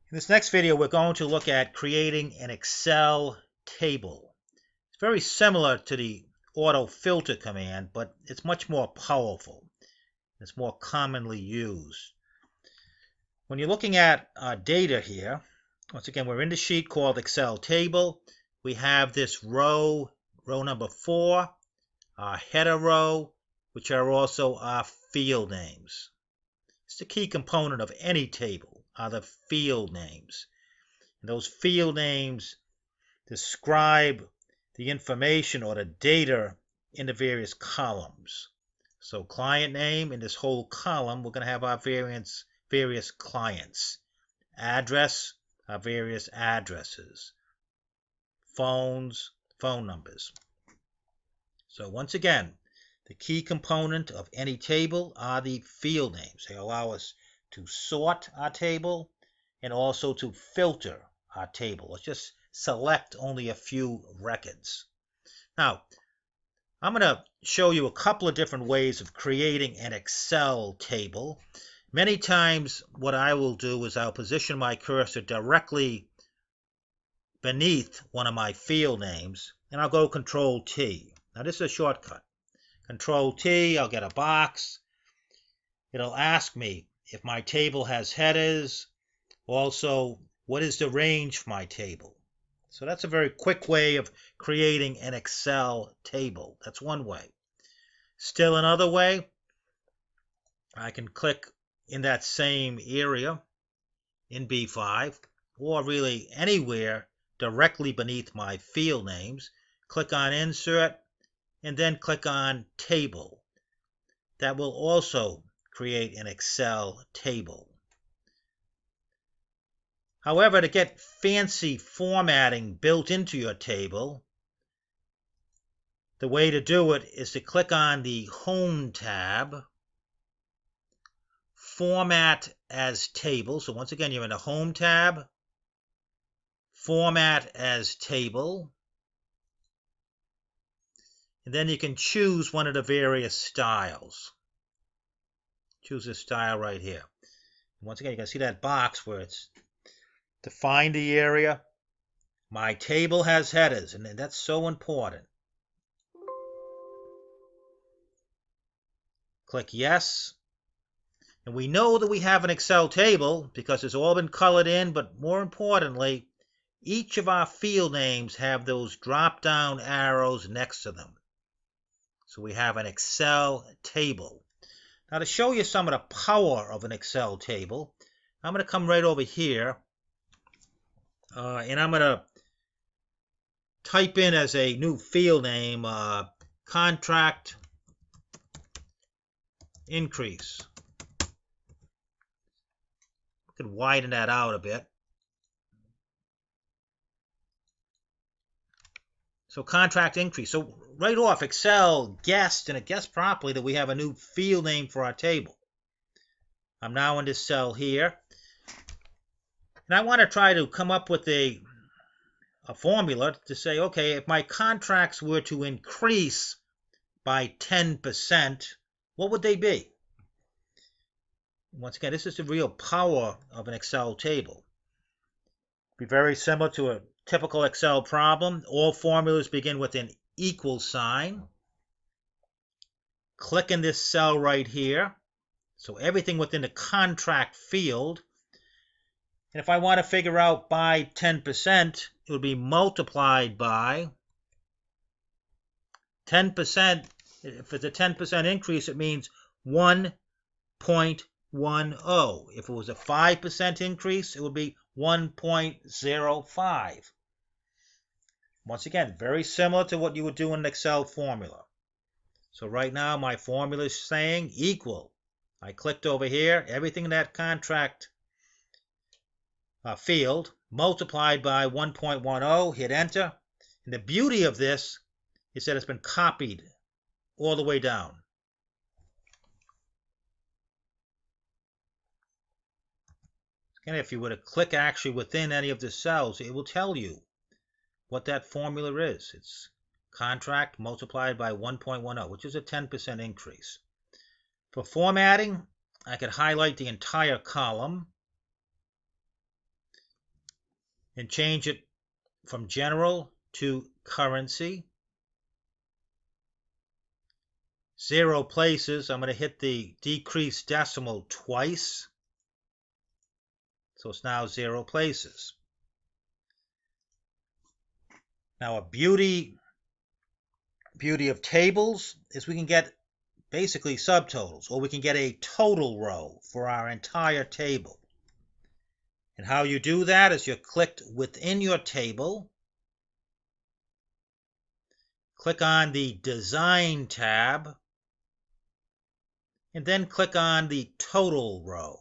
In this next video, we're going to look at creating an Excel table. It's very similar to the auto filter command, but it's much more powerful. It's more commonly used. When you're looking at our data here, once again, we're in the sheet called Excel table. We have this row number 4, our header row, which are also our field names. It's the key component of any table, are the field names. And those field names describe the information or the data in the various columns. So client name, in this whole column, we're going to have our various clients. Address, our various addresses. Phones, phone numbers. So once again, the key component of any table are the field names. They allow us to sort our table and also to filter our table. Let's just select only a few records. Now, I'm going to show you a couple of different ways of creating an Excel table. Many times what I will do is I'll position my cursor directly beneath one of my field names, and I'll go Control T. Now this is a shortcut. Control T, I'll get a box. It'll ask me if my table has headers. Also, what is the range for my table? So that's a very quick way of creating an Excel table. That's one way. Still another way, I can click in that same area in B5, or really anywhere directly beneath my field names. Click on Insert, and then click on Table. That will also create an Excel table. However, to get fancy formatting built into your table, the way to do it is to click on the Home tab, Format as Table. So once again, you're in the Home tab, Format as Table. And then you can choose one of the various styles. Choose this style right here. Once again, you can see that box where it's define the area. My table has headers, and that's so important. Click Yes. And we know that we have an Excel table because it's all been colored in, but more importantly, each of our field names have those drop-down arrows next to them. So we have an Excel table. Now to show you some of the power of an Excel table, I'm going to come right over here and I'm going to type in as a new field name contract increase. I can widen that out a bit. So contract increase. So right off, Excel guessed, and it guessed properly, that we have a new field name for our table. I'm now in this cell here. And I want to try to come up with a formula to say, okay, if my contracts were to increase by 10%, what would they be? Once again, this is the real power of an Excel table. Be very similar to a typical Excel problem. All formulas begin with an equal sign. Click in this cell right here. So everything within the contract field. And if I want to figure out by 10%, it would be multiplied by 10%. If it's a 10% increase, it means 1.10. If it was a 5% increase, it would be 1.05. Once again, very similar to what you would do in an Excel formula. So right now, my formula is saying equal. I clicked over here, everything in that contract field multiplied by 1.10, hit enter. And the beauty of this is that it's been copied all the way down. And if you were to click actually within any of the cells, it will tell you what that formula is. It's contract multiplied by 1.10, which is a 10% increase. For formatting, I could highlight the entire column. and change it from general to currency. 0 places, I'm going to hit the decrease decimal twice. So it's now 0 places. Now a beauty of tables is we can get basically subtotals, or we can get a total row for our entire table. And how you do that is you click within your table, click on the Design tab, and then click on the Total row.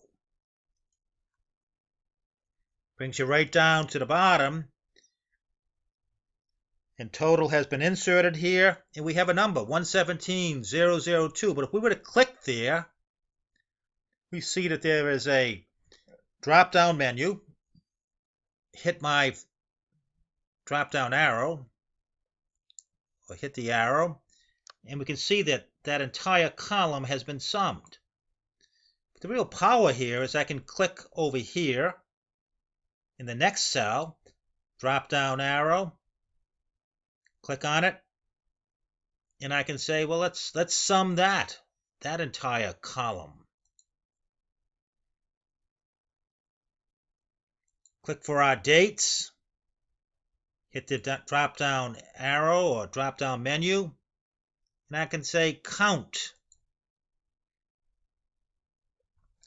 Brings you right down to the bottom, and total has been inserted here, and we have a number, 117,002. But if we were to click there, we see that there is a drop-down menu. Hit my drop-down arrow, or hit the arrow, and we can see that that entire column has been summed. But the real power here is I can click over here in the next cell, drop-down arrow, click on it, and I can say, well, let's sum that entire column. Click for our dates, hit the drop-down arrow or drop-down menu, and I can say count.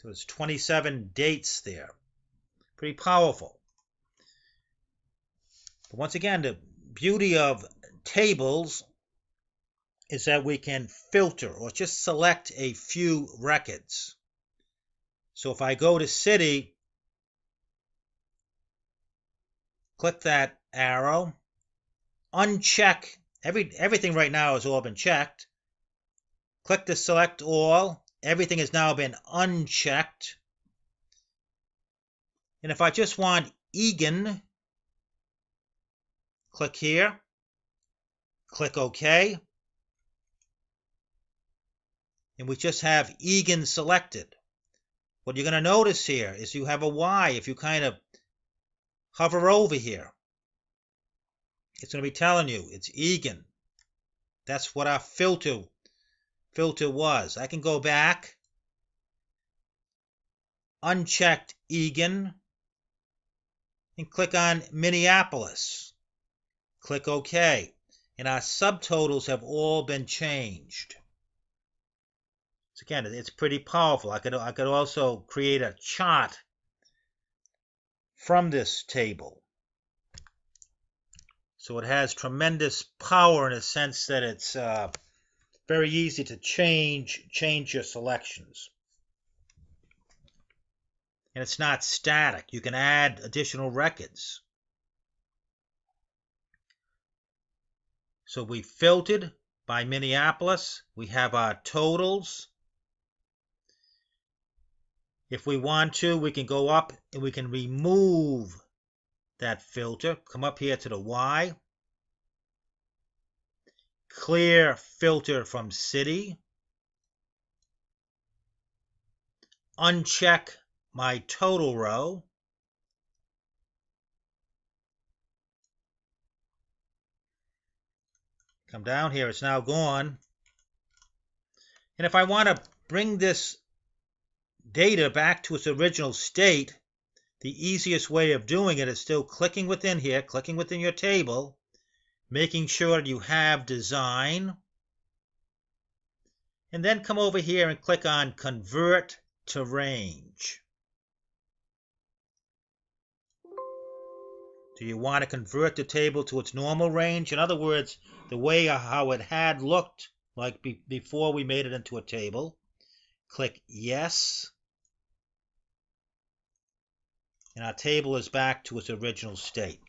So it's 27 dates there. Pretty powerful. But once again, the beauty of tables is that we can filter or just select a few records. So if I go to city, click that arrow, uncheck, everything right now has all been checked. Click to select all, everything has now been unchecked. And if I just want Egan, click here, click OK, and we just have Egan selected. What you're going to notice here is you have a Y. If you kind of hover over here, it's going to be telling you it's Egan. That's what our filter was. I can go back, unchecked Egan, and click on Minneapolis. Click OK. And our subtotals have all been changed. So again, it's pretty powerful. I could also create a chart from this table. So it has tremendous power in a sense that it's very easy to change your selections. And it's not static. You can add additional records. So we filtered by Minneapolis. We have our totals. If we want to, we can go up and we can remove that filter. Come up here to the Y. Clear filter from city. Uncheck my total row. Come down here, it's now gone. And if I want to bring this data back to its original state, the easiest way of doing it is still clicking within here, clicking within your table, making sure you have design, and then come over here and click on Convert to Range. Do you want to convert the table to its normal range? In other words, the way how it had looked like before we made it into a table. Click Yes. And our table is back to its original state.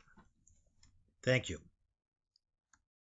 Thank you.